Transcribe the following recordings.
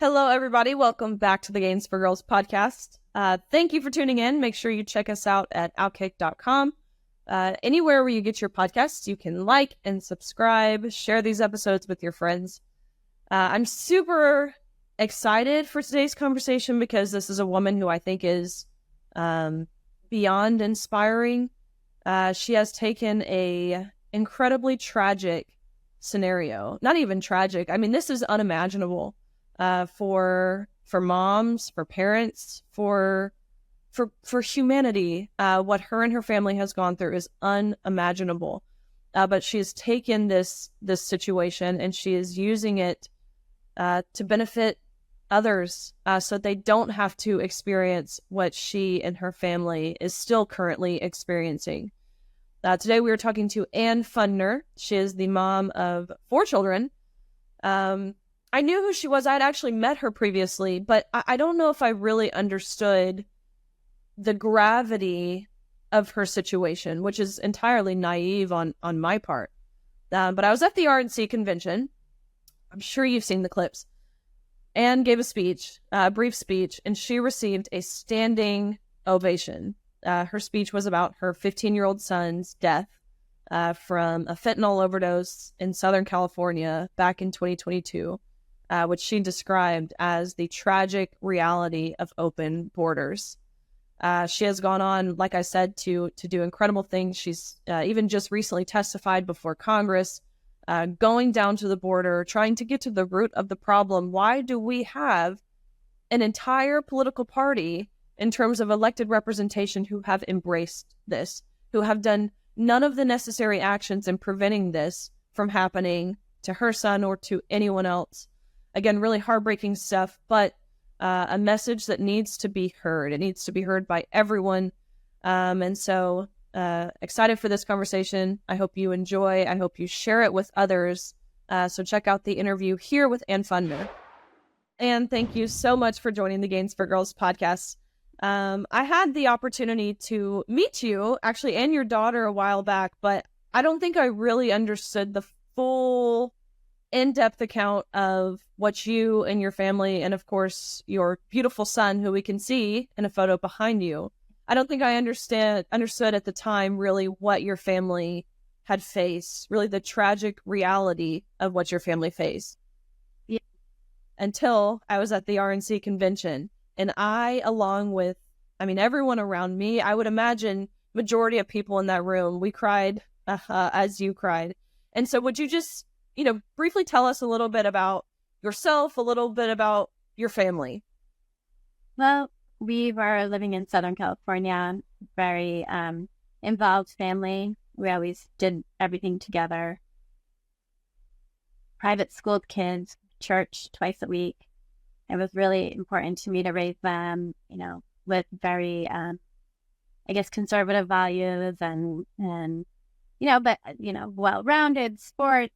Hello, everybody. Welcome back to the Gains for Girls podcast. Thank you for tuning in. Make sure you check us out at OutKick.com. Anywhere where you get your podcasts, you can like and subscribe, share these episodes with your friends. I'm super excited for today's conversation because this is a woman who I think is beyond inspiring. She has taken a incredibly tragic scenario. Not even tragic. I mean, this is unimaginable. For moms, for parents, for humanity, what her and her family has gone through is unimaginable. But she has taken this situation and she is using it to benefit others, so they don't have to experience what she and her family is still currently experiencing. Today we were talking to Ann Fundner. She is the mom of 4 children. I knew who she was. I had actually met her previously, but I don't know if I really understood the gravity of her situation, which is entirely naive on my part. But I was at the RNC convention. I'm sure you've seen the clips. Anne gave a speech, a brief speech, and she received a standing ovation. Her speech was about her 15-year-old son's death from a fentanyl overdose in Southern California back in 2022. Which she described as the tragic reality of open borders. She has gone on, like I said, to do incredible things. She's even just recently testified before Congress, going down to the border, trying to get to the root of the problem. Why do we have an entire political party in terms of elected representation who have embraced this, who have done none of the necessary actions in preventing this from happening to her son or to anyone else? Again, really heartbreaking stuff, but a message that needs to be heard. It needs to be heard by everyone. And so excited for this conversation. I hope you enjoy. I hope you share it with others. So check out the interview here with Ann Fundner. Ann, thank you so much for joining the Gains for Girls podcast. I had the opportunity to meet you, actually, and your daughter a while back, but I don't think I really understood the full in-depth account of what you and your family, and of course your beautiful son, who we can see in a photo behind you. I don't think I understood at the time really what your family had faced, really the tragic reality of what your family faced. Yeah. Until I was at the RNC convention, and I, along with, everyone around me, I would imagine majority of people in that room, we cried as you cried. And so would you just briefly tell us a little bit about yourself, a little bit about your family? Well, we were living in Southern California, very involved family. We always did everything together. Private school kids, church twice a week. It was really important to me to raise them, with very, conservative values and well-rounded sports.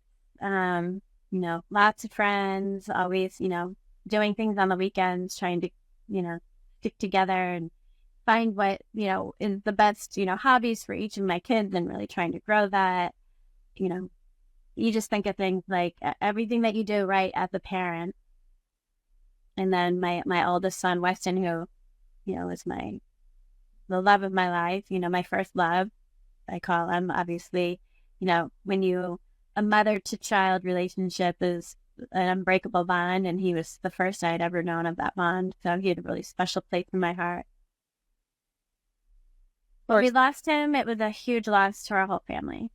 Lots of friends, always, doing things on the weekends, trying to, stick together and find what, is the best, hobbies for each of my kids and really trying to grow that. You just think of things like everything that you do right as a parent. And then my oldest son, Weston, who, is the love of my life, my first love, I call him. Obviously, when a mother-to-child relationship is an unbreakable bond, and he was the first I'd ever known of that bond. So he had a really special place in my heart. When we lost him, it was a huge loss to our whole family.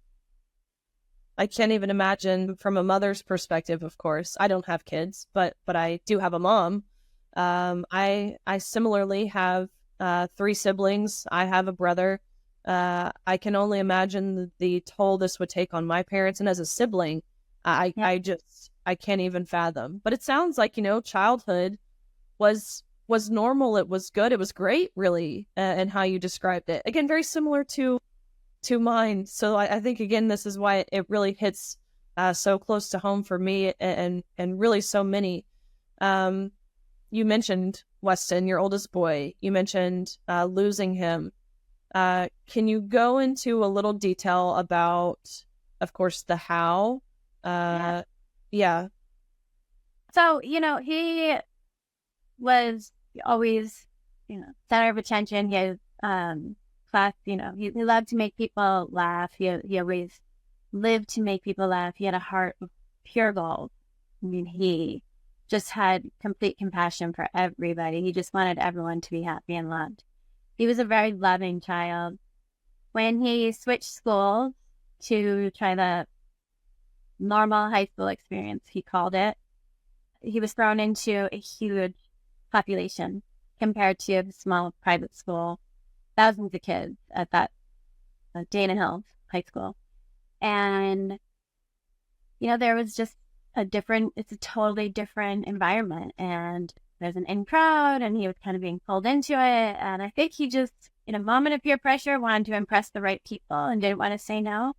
I can't even imagine from a mother's perspective, of course. I don't have kids, but I do have a mom. I similarly have 3 siblings. I have a brother. I can only imagine the toll this would take on my parents. And as a sibling, I can't even fathom. But it sounds like, childhood was normal. It was good. It was great, really, and how you described it. Again, very similar to mine. So I think, again, this is why it really hits so close to home for me and really so many. You mentioned Weston, your oldest boy. You mentioned losing him. Can you go into a little detail about, of course, the how? Yeah. So, he was always, center of attention. He had class, he loved to make people laugh. He always lived to make people laugh. He had a heart of pure gold. I mean, he just had complete compassion for everybody. He just wanted everyone to be happy and loved. He was a very loving child. When he switched schools to try the normal high school experience, he called it, he was thrown into a huge population compared to a small private school, thousands of kids at that Dana Hills High School. And, there was just it's a totally different environment. And there's an in crowd, and he was kind of being pulled into it. And I think he just, in a moment of peer pressure, wanted to impress the right people and didn't want to say no.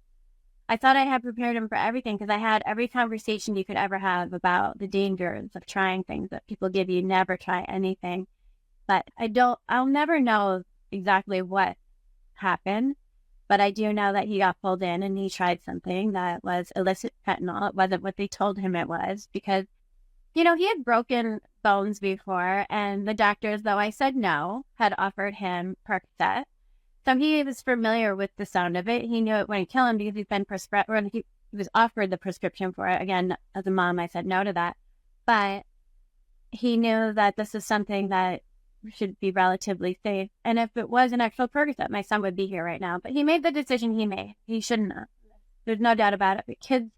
I thought I had prepared him for everything because I had every conversation you could ever have about the dangers of trying things that people give you. Never try anything. But I'll never know exactly what happened. But I do know that he got pulled in and he tried something that was illicit fentanyl. It wasn't what they told him it was because, he had broken bones before, and the doctors, though I said no, had offered him Percocet. So he was familiar with the sound of it. He knew it wouldn't kill him because he's been he was offered the prescription for it. Again, as a mom, I said no to that. But he knew that this is something that should be relatively safe. And if it was an actual Percocet, my son would be here right now. But he made the decision he made. He shouldn't have. There's no doubt about it. But kids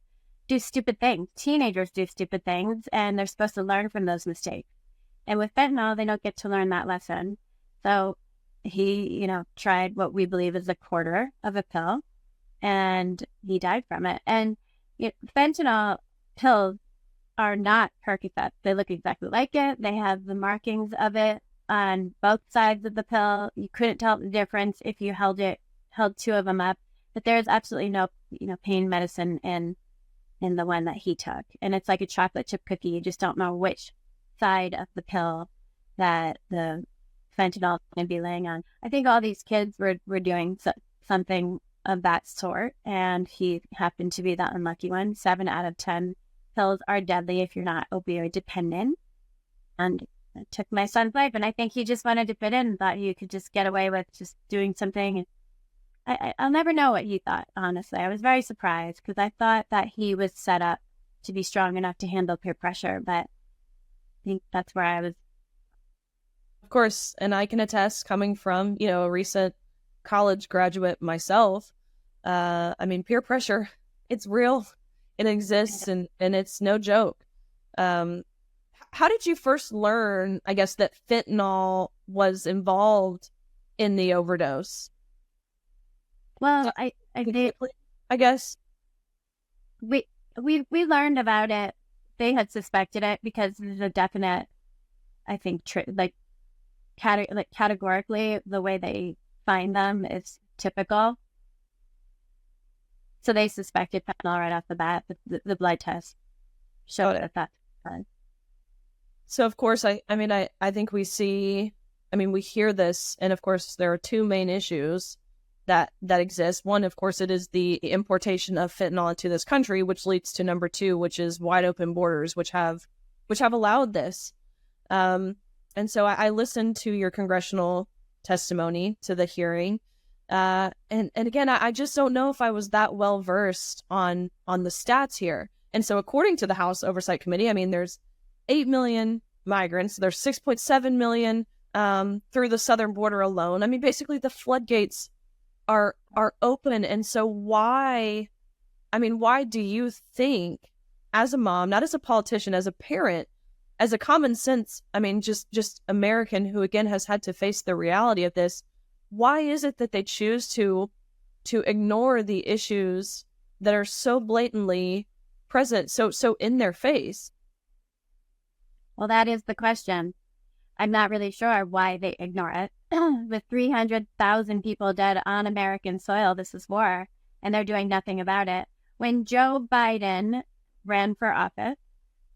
do stupid things. Teenagers do stupid things, and they're supposed to learn from those mistakes. And with fentanyl, they don't get to learn that lesson. So he, tried what we believe is a quarter of a pill, and he died from it. And fentanyl pills are not Percocets. They look exactly like it. They have the markings of it on both sides of the pill. You couldn't tell the difference if you held two of them up. But there's absolutely no, pain medicine in the one that he took. And it's like a chocolate chip cookie. You just don't know which side of the pill that the fentanyl is going to be laying on. I think all these kids were doing something of that sort, and he happened to be that unlucky one. 7 out of 10 pills are deadly if you're not opioid dependent. And it took my son's life, and I think he just wanted to fit in and thought he could just get away with just doing something. I'll never know what he thought, honestly. I was very surprised because I thought that he was set up to be strong enough to handle peer pressure, but I think that's where I was. Of course, and I can attest, coming from, a recent college graduate myself, peer pressure, it's real, it exists, and it's no joke. How did you first learn, I guess, that fentanyl was involved in the overdose? Well, I guess we learned about it. They had suspected it because there's a definite, I think, categorically, the way they find them is typical. So they suspected fentanyl right off the bat. The blood test showed it at that time. So, of course, I think we hear this, and of course, there are two main issues that exist. One, of course, it is the importation of fentanyl into this country, which leads to number 2, which is wide open borders, which have allowed this. And so I listened to your congressional testimony, to the hearing, and again, I just don't know if I was that well versed on the stats here. And so, according to the House Oversight Committee, there's 8 million migrants. There's 6.7 million through the southern border alone. Basically, the floodgates are open. And so why do you think, as a mom, not as a politician, as a parent, as a common sense, just American who, again, has had to face the reality of this, why is it that they choose to ignore the issues that are so blatantly present, so in their face? Well, that is the question. I'm not really sure why they ignore it. With 300,000 people dead on American soil, this is war, and they're doing nothing about it. When Joe Biden ran for office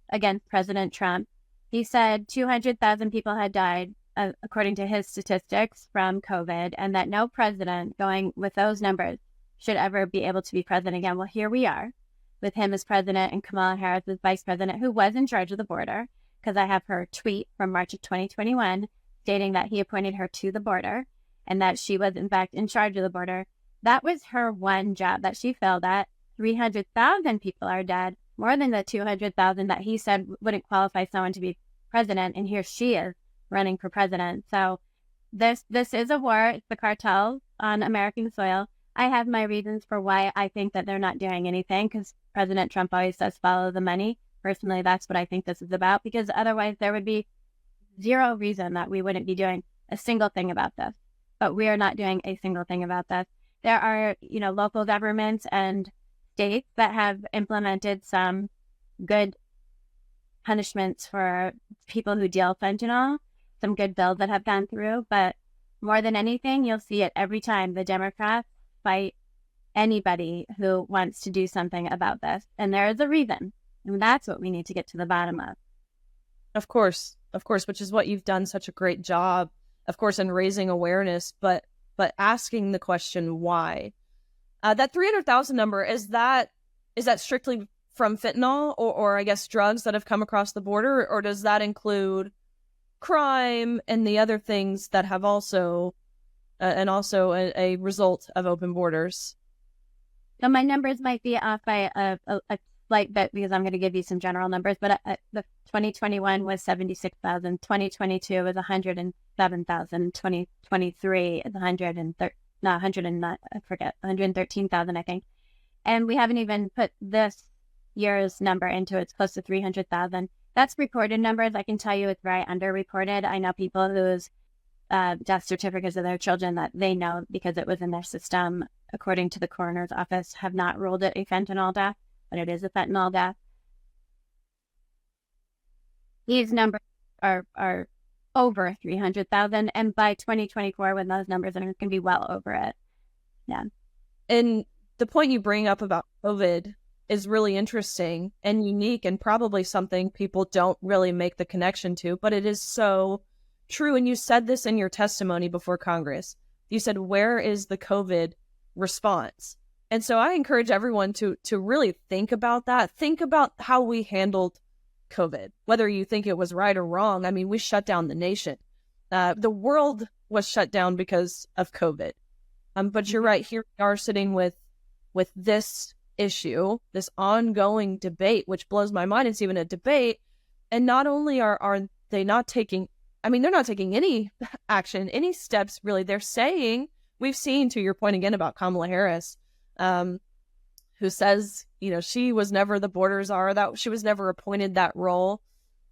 against President Trump, he said 200,000 people had died, according to his statistics, from COVID, and that no president going with those numbers should ever be able to be president again. Well, here we are with him as president and Kamala Harris as vice president, who was in charge of the border. because I have her tweet from March of 2021 stating that he appointed her to the border and that she was, in fact, in charge of the border. That was her one job that she failed at. 300,000 people are dead, more than the 200,000 that he said wouldn't qualify someone to be president. And here she is running for president. So this is a war. It's the cartels on American soil. I have my reasons for why I think that they're not doing anything, because President Trump always says follow the money. Personally, that's what I think this is about, because otherwise there would be zero reason that we wouldn't be doing a single thing about this. But we are not doing a single thing about this. There are, local governments and states that have implemented some good punishments for people who deal fentanyl, some good bills that have gone through. But more than anything, you'll see it every time the Democrats fight anybody who wants to do something about this. And there is a reason. And that's what we need to get to the bottom of. Of course, which is what you've done such a great job, of course, in raising awareness, but asking the question why. That 300,000 number, is that strictly from fentanyl or I guess drugs that have come across the border, or does that include crime and the other things that have also a result of open borders? So my numbers might be off by a slight bit, because I'm going to give you some general numbers, but the 2021 was 76,000, 2022 was 107,000, 2023 is 113,000, I think. And we haven't even put this year's number into it. It's close to 300,000. That's reported numbers. I can tell you it's very underreported. I know people whose death certificates of their children that they know because it was in their system, according to the coroner's office, have not ruled it a fentanyl death, but it is a fentanyl death. These numbers are over 300,000, and by 2024, when those numbers are going to be well over it. Yeah. And the point you bring up about COVID is really interesting and unique, and probably something people don't really make the connection to, but it is so true. And you said this in your testimony before Congress. You said, where is the COVID response? And so I encourage everyone to really think about that. Think about how we handled COVID, whether you think it was right or wrong. I mean, we shut down the nation. The world was shut down because of COVID. But you're right. Here we are sitting with this issue, this ongoing debate, which blows my mind. It's even a debate. And not only are they not taking, they're not taking any action, any steps, really. They're saying, we've seen, to your point again about Kamala Harris, who says, she was never the border czar, that she was never appointed that role.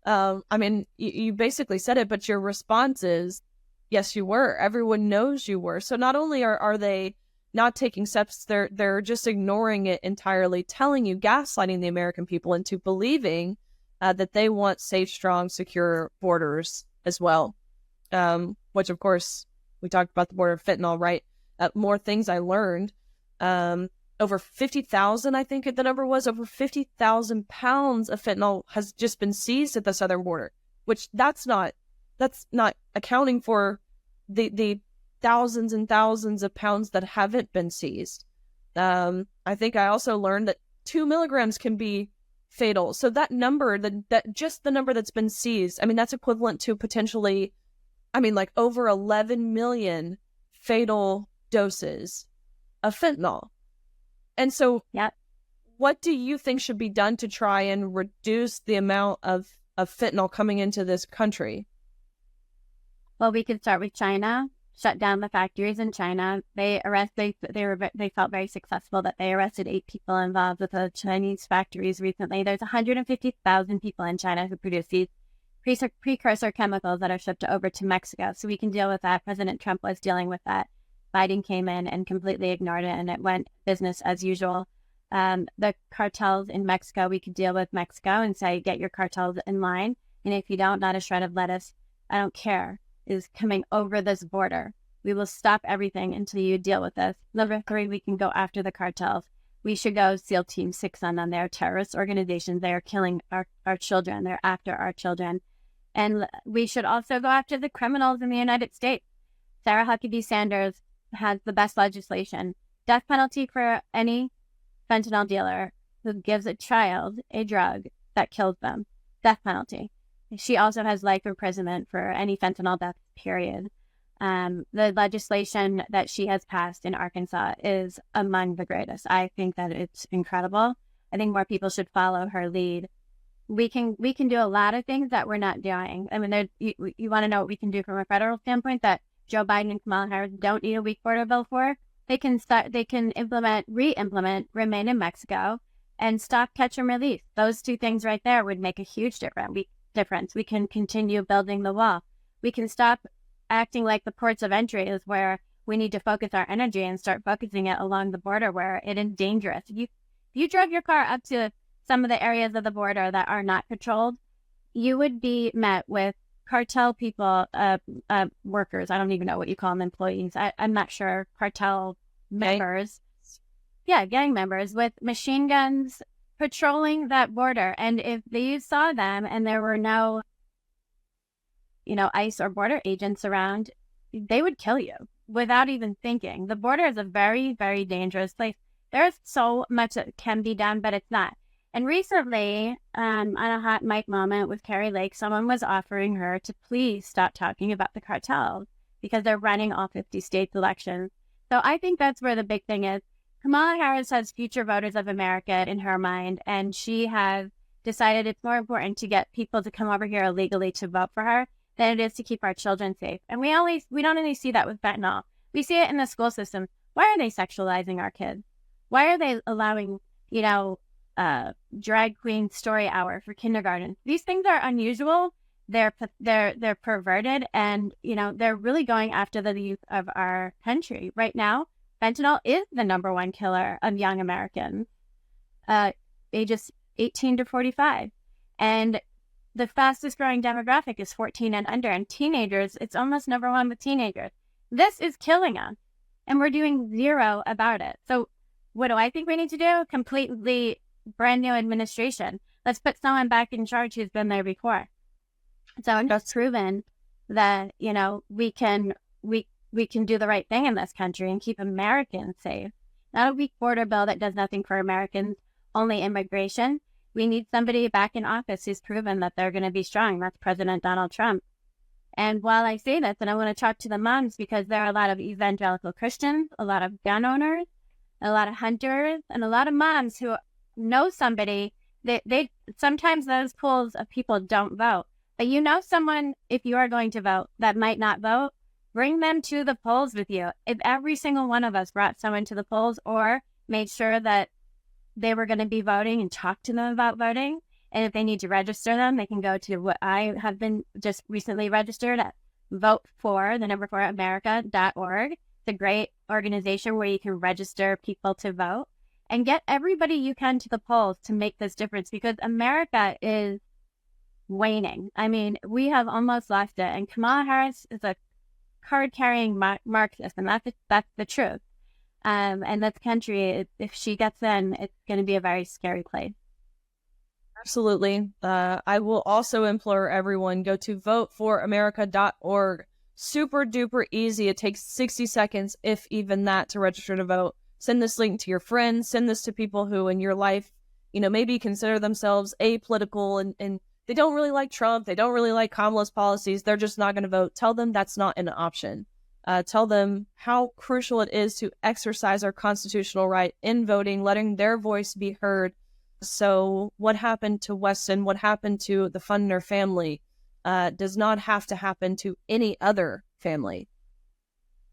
You basically said it, but your response is, yes, you were. Everyone knows you were. So not only are they not taking steps, they're just ignoring it entirely, telling you, gaslighting the American people into believing that they want safe, strong, secure borders as well. Which, of course, we talked about the border of fentanyl, right? More things I learned. Over 50,000, I think the number was, over 50,000 pounds of fentanyl has just been seized at the southern border, which that's not accounting for the thousands and thousands of pounds that haven't been seized. I think I also learned that 2 milligrams can be fatal. So that number, that just the number that's been seized, that's equivalent to potentially, over 11 million fatal doses of fentanyl. And so, yeah, what do you think should be done to try and reduce the amount of fentanyl coming into this country? Well, we could start with China. Shut down the factories in China. They felt very successful that they arrested 8 people involved with the Chinese factories recently. There's 150,000 people in China who produce these precursor chemicals that are shipped over to Mexico. So we can deal with that. President Trump was dealing with that. Biden came in and completely ignored it, and it went business as usual. The cartels in Mexico, we could deal with Mexico and say, get your cartels in line. And if you don't, not a shred of lettuce, I don't care, is coming over this border. We will stop everything until you deal with this. Number 3, we can go after the cartels. We should go SEAL Team 6 on them. They're terrorist organizations. They are killing our children. They're after our children. And we should also go after the criminals in the United States. Sarah Huckabee Sanders has the best legislation. Death penalty for any fentanyl dealer who gives a child a drug that kills them. Death penalty. She also has life imprisonment for any fentanyl death, period. The legislation that she has passed in Arkansas is among the greatest. I think that it's incredible. I think more people should follow her lead. We can do a lot of things that we're not doing. I mean, you want to know what we can do from a federal standpoint that Joe Biden and Kamala Harris don't need a weak border bill for? They can re-implement Remain in Mexico and stop, catch, and release. Those two things right there would make a huge difference. We can continue building the wall. We can stop acting like the ports of entry is where we need to focus our energy and start focusing it along the border where it is dangerous. You drove your car up to some of the areas of the border that are not patrolled, you would be met with cartel people, workers. I don't even know what you call them, employees. I'm not sure. Cartel members. Yeah, gang members with machine guns patrolling that border. And if you saw them and there were no, ICE or border agents around, they would kill you without even thinking. The border is a very, very dangerous place. There's so much that can be done, but it's not. And recently, on a hot mic moment with Carrie Lake, someone was offering her to please stop talking about the cartels because they're running all 50 states elections. So I think that's where the big thing is. Kamala Harris has future voters of America in her mind, and she has decided it's more important to get people to come over here illegally to vote for her than it is to keep our children safe. And we don't only see that with fentanyl. We see it in the school system. Why are they sexualizing our kids? Why are they allowing, drag queen story hour for kindergarten? These things are unusual. They're perverted, and they're really going after the youth of our country right now. Fentanyl is the number one killer of young Americans, ages 18 to 45, and the fastest growing demographic is 14 and under, and teenagers. It's almost number one with teenagers. This is killing us, and we're doing zero about it. So what do I think we need to do? Completely brand new administration. Let's put someone back in charge who's been there before. So it's proven that, we can do the right thing in this country and keep Americans safe. Not a weak border bill that does nothing for Americans, only immigration. We need somebody back in office who's proven that they're going to be strong. That's President Donald Trump. And while I say this, and I want to talk to the moms, because there are a lot of evangelical Christians, a lot of gun owners, a lot of hunters, and a lot of moms who know somebody. They sometimes those pools of people don't vote. But someone, if you are going to vote, that might not vote, bring them to the polls with you. If every single one of us brought someone to the polls or made sure that they were going to be voting and talk to them about voting, and if they need to register them, they can go to what I have been just recently registered at vote4America.org. It's a great organization where you can register people to vote and get everybody you can to the polls to make this difference, because America is waning. I mean, we have almost lost it. And Kamala Harris is a card-carrying Marxist, and that's the truth. And this country, if she gets in, it's going to be a very scary place. Absolutely. I will also implore everyone, go to vote4America.org. Super duper easy. It takes 60 seconds, if even that, to register to vote. Send this link to your friends. Send this to people who in your life, maybe consider themselves apolitical and they don't really like Trump. They don't really like Kamala's policies. They're just not going to vote. Tell them that's not an option. Tell them how crucial it is to exercise our constitutional right in voting, letting their voice be heard. So what happened to Weston, what happened to the Fundner family, does not have to happen to any other family.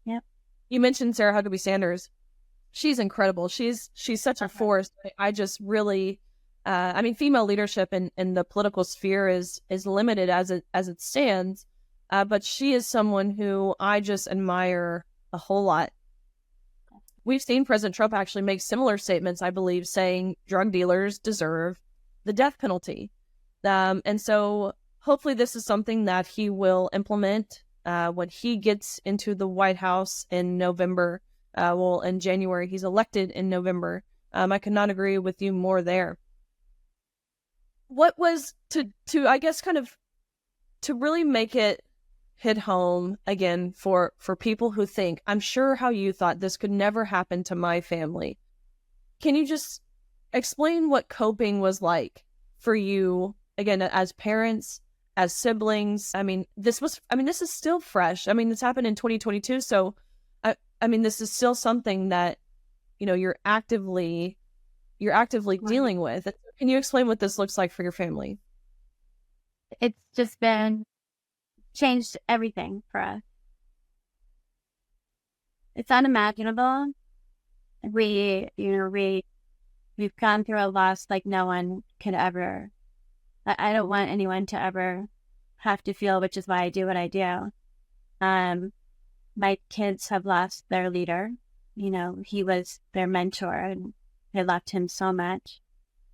Yep. You mentioned Sarah Huckabee Sanders. She's incredible. She's such a force. I just really, female leadership in the political sphere is limited as it stands. But she is someone who I just admire a whole lot. We've seen President Trump actually make similar statements, I believe, saying drug dealers deserve the death penalty. And so hopefully this is something that he will implement when he gets into the White House in November. In January. He's elected in November. I could not agree with you more there. What was to I guess kind of to really make it hit home again for people who think, I'm sure how you thought this could never happen to my family. Can you just explain what coping was like for you, again, as parents, as siblings? I mean, this is still fresh. I mean, this happened in 2022. So, I mean, this is still something that, you're actively dealing with. Can you explain what this looks like for your family? It's just been changed everything for us. It's unimaginable. We've gone through a loss like no one could ever. I don't want anyone to ever have to feel, which is why I do what I do. My kids have lost their leader. He was their mentor, and they loved him so much.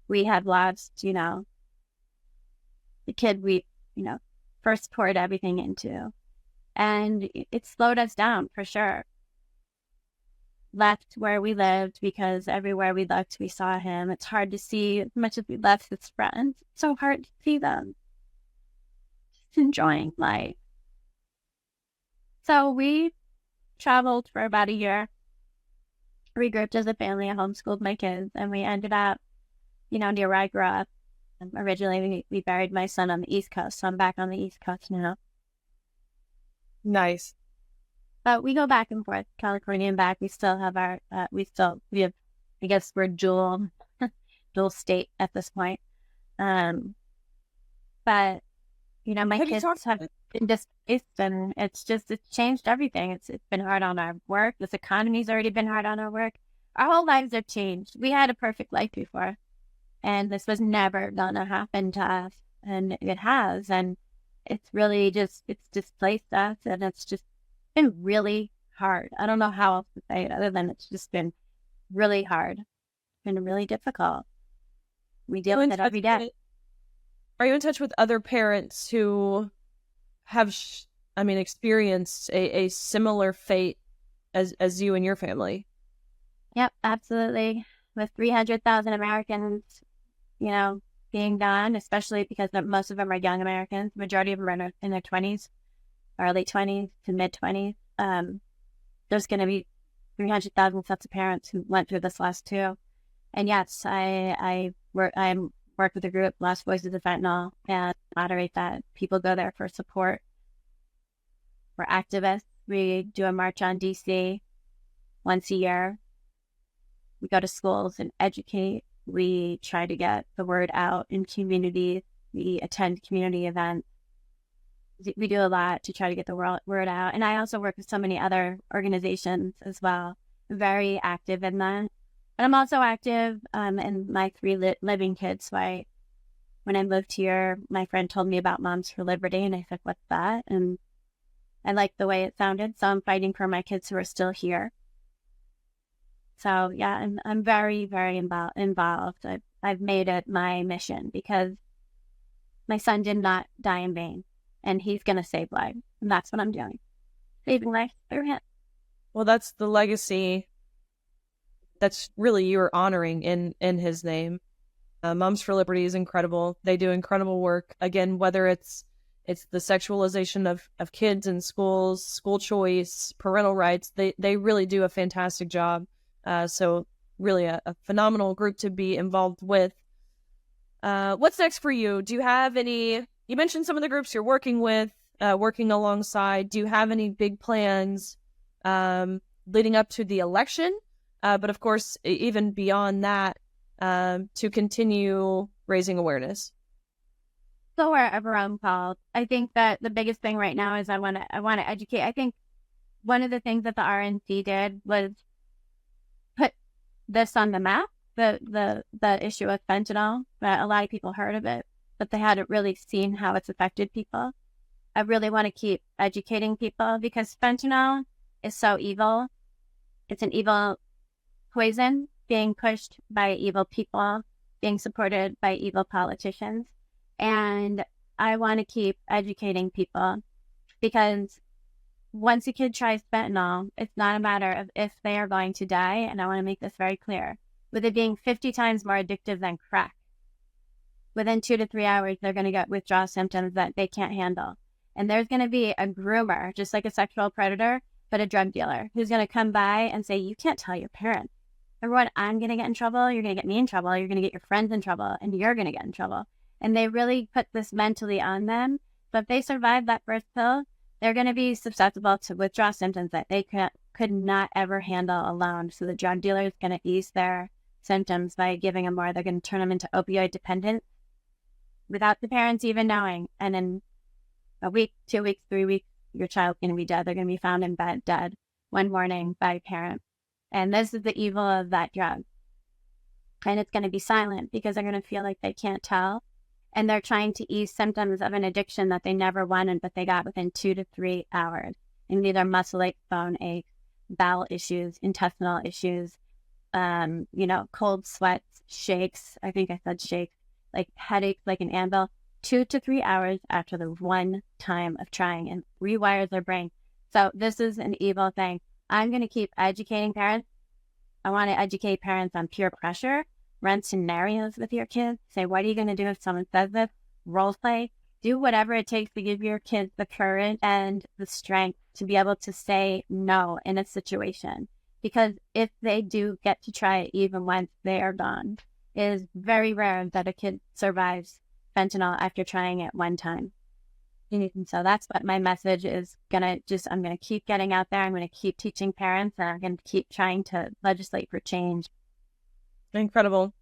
We have lost, the kid we, first poured everything into. And it slowed us down for sure. Left where we lived because everywhere we looked, we saw him. It's hard to see as much as we left his friends. It's so hard to see them just enjoying life. So we traveled for about a year, regrouped as a family. I homeschooled my kids, and we ended up, near where I grew up. Originally, we buried my son on the East Coast, so I'm back on the East Coast now. Nice. But we go back and forth, California and back. We still have we have, I guess we're dual state at this point. But, my kids have been displaced, and it's changed everything. It's been hard on our work. This economy's already been hard on our work. Our whole lives have changed. We had a perfect life before, and this was never gonna happen to us, and it has. And it's really it's displaced us, and it's just been really hard. I don't know how else to say it other than it's just been really hard. It's been really difficult. We deal with it every day. Are you in touch with other parents who have, experienced a similar fate as you and your family? Yep, absolutely. With 300,000 Americans, being gone, especially because most of them are young Americans. The majority of them are in their 20s, or late 20s to mid 20s. There's going to be 300,000 sets of parents who went through this last two. And yes, I'm work with a group, Last Voices of Fentanyl, and moderate that. People go there for support. We're activists. We do a march on DC once a year. We go to schools and educate. We try to get the word out in communities. We attend community events. We do a lot to try to get the word out. And I also work with so many other organizations as well. Very active in that. But I'm also active in my 3 living kids. So when I moved here, my friend told me about Moms for Liberty, and I said, "What's that?" And I liked the way it sounded. So I'm fighting for my kids who are still here. So yeah, I'm very, very involved. I've made it my mission because my son did not die in vain, and he's going to save lives. And that's what I'm doing. Saving lives through him. Well, that's the legacy that's really you're honoring in his name. Moms for Liberty is incredible. They do incredible work. Again, whether it's the sexualization of kids in schools, school choice, parental rights, they really do a fantastic job. So really a phenomenal group to be involved with. What's next for you? Do you have any, you mentioned some of the groups you're working with, working alongside. Do you have any big plans leading up to the election? But of course, even beyond that, to continue raising awareness. So wherever I'm called, I think that the biggest thing right now is I want to educate. I think one of the things that the RNC did was put this on the map, the issue of fentanyl. A lot of people heard of it, but they hadn't really seen how it's affected people. I really want to keep educating people because fentanyl is so evil. It's an evil poison being pushed by evil people, being supported by evil politicians. And I want to keep educating people because once a kid tries fentanyl, it's not a matter of if they are going to die. And I want to make this very clear. With it being 50 times more addictive than crack, within 2 to 3 hours, they're going to get withdrawal symptoms that they can't handle. And there's going to be a groomer, just like a sexual predator, but a drug dealer who's going to come by and say, "You can't tell your parents. Everyone, I'm going to get in trouble. You're going to get me in trouble. You're going to get your friends in trouble, and you're going to get in trouble." And they really put this mentally on them So if they survive that first pill, they're going to be susceptible to withdrawal symptoms that they could not ever handle alone. So the drug dealer is going to ease their symptoms by giving them more. They're going to turn them into opioid dependent without the parents even knowing. And in a week, 2 weeks, 3 weeks, your child's going to be dead. They're going to be found in bed dead one morning by a parent. And this is the evil of that drug. And it's going to be silent because they're going to feel like they can't tell. And they're trying to ease symptoms of an addiction that they never wanted, but they got within 2 to 3 hours. And these are muscle aches, bone aches, bowel issues, intestinal issues, cold sweats, shakes. I think I said shakes, like headaches, like an anvil. 2 to 3 hours after the one time of trying, and rewires their brain. So this is an evil thing. I'm going to keep educating parents. I want to educate parents on peer pressure. Run scenarios with your kids. Say, what are you going to do if someone says this? Role play. Do whatever it takes to give your kids the courage and the strength to be able to say no in a situation. Because if they do get to try it even once they are gone, it is very rare that a kid survives fentanyl after trying it one time. And so that's what my message is I'm going to keep getting out there. I'm going to keep teaching parents, and I'm going to keep trying to legislate for change. Incredible.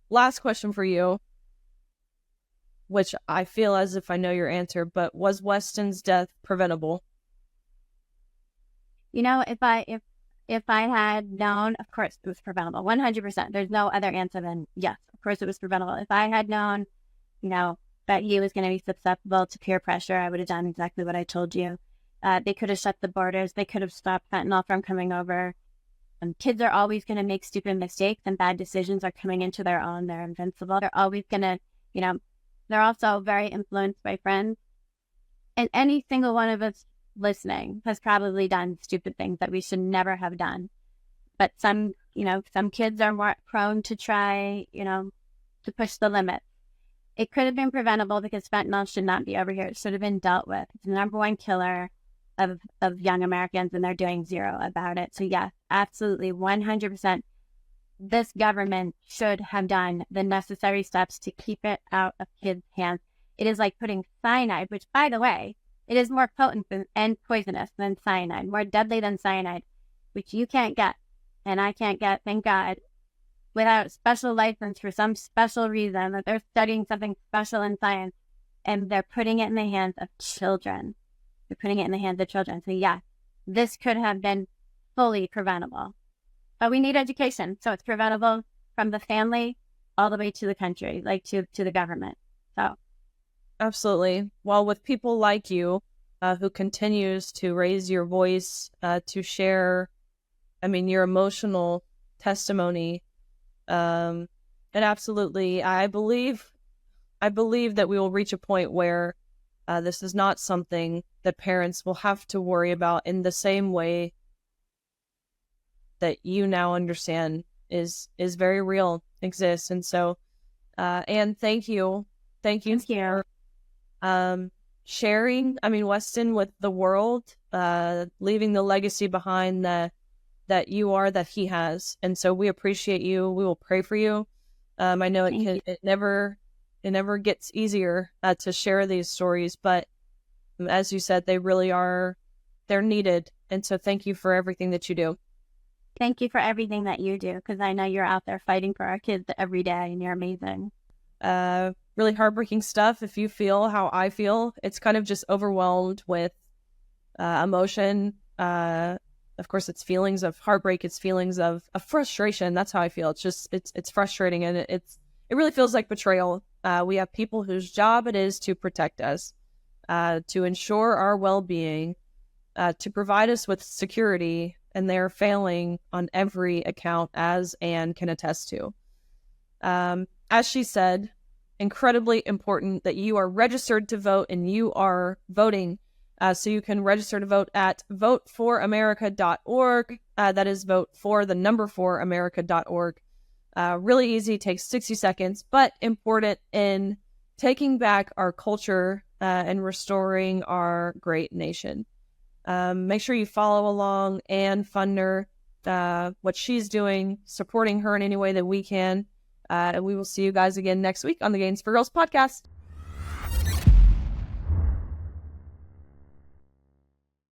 Last question for you, which I feel as if I know your answer, but was Weston's death preventable? If I had known, of course it was preventable, 100%. There's no other answer than yes, of course it was preventable. If I had known, that he was going to be susceptible to peer pressure, I would have done exactly what I told you. They could have shut the borders. They could have stopped fentanyl from coming over. Kids are always going to make stupid mistakes, and bad decisions are coming into their own. They're invincible. They're always going to, they're also very influenced by friends. And any single one of us listening has probably done stupid things that we should never have done. But some kids are more prone to try, to push the limits. It could have been preventable because fentanyl should not be over here. It should have been dealt with. It's the number one killer of young Americans, and they're doing zero about it. So yeah, absolutely, 100%. This government should have done the necessary steps to keep it out of kids' hands. It is like putting cyanide, which, by the way, it is more potent and poisonous than cyanide, more deadly than cyanide, which you can't get, and I can't get, thank God, without a special license for some special reason that they're studying something special in science, and they're putting it in the hands of children. So yeah, this could have been fully preventable. But we need education. So it's preventable from the family all the way to the country, like to the government. So absolutely. Well, with people like you who continues to raise your voice, to share, your emotional testimony, and absolutely, I believe that we will reach a point where this is not something that parents will have to worry about in the same way that you now understand is very real, exists. And so, and thank you for sharing, Weston, with the world, leaving the legacy behind that he has. And so we appreciate you. We will pray for you. I know it never gets easier to share these stories, but as you said, they're needed. And so thank you for everything that you do. Thank you for everything that you do, because I know you're out there fighting for our kids every day, and you're amazing. Really heartbreaking stuff. If you feel how I feel, it's kind of just overwhelmed with emotion. Of course, it's feelings of heartbreak. It's feelings of frustration. That's how I feel. It's frustrating, and it really feels like betrayal. We have people whose job it is to protect us, to ensure our well-being, to provide us with security, and they're failing on every account, as Anne can attest to. As she said, incredibly important that you are registered to vote and you are voting. So you can register to vote at voteforamerica.org. That is vote4America.org. Really easy, takes 60 seconds, but important in taking back our culture and restoring our great nation. Make sure you follow along Anne Fundner, what she's doing, supporting her in any way that we can. And we will see you guys again next week on the Gains for Girls podcast.